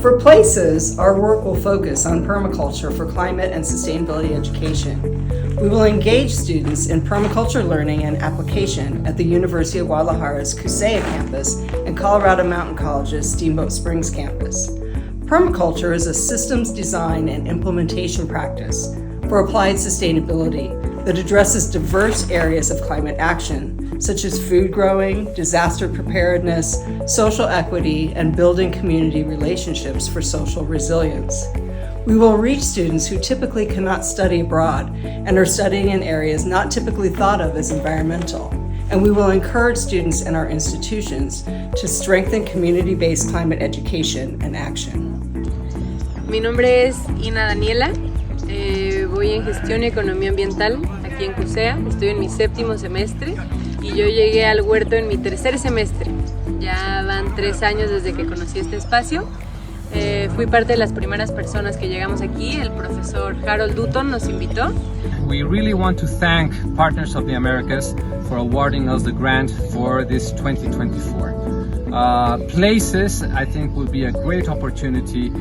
For places, our work will focus on permaculture for climate and sustainability education. We will engage students in permaculture learning and application at the University of Guadalajara's CUCEA campus and Colorado Mountain College's Steamboat Springs campus. Permaculture is a systems design and implementation practice for applied sustainability that addresses diverse areas of climate action, such as food growing, disaster preparedness, social equity, and building community relationships for social resilience. We will reach students who typically cannot study abroad and are studying in areas not typically thought of as environmental. And we will encourage students in our institutions to strengthen community-based climate education and action. Mi nombre es Ina Daniela, voy en Gestión y Economía Ambiental aquí en CUCEA, estoy en mi 7º semestre y yo llegué al huerto en mi 3er semestre. Ya van 3 años desde que conocí este espacio. Fui parte de las primeras personas que llegamos aquí, el profesor Harold Dutton nos invitó. We really want to thank Partners of the Americas for awarding us the grant for this 2024. Places, I think, will be a great opportunity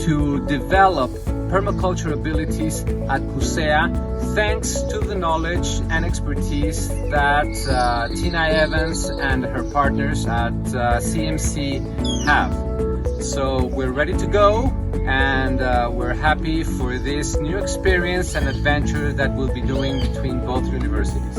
to develop permaculture abilities at CUCEA thanks to the knowledge and expertise that Tina Evans and her partners at CMC have. So we're ready to go, and we're happy for this new experience and adventure that we'll be doing between both universities.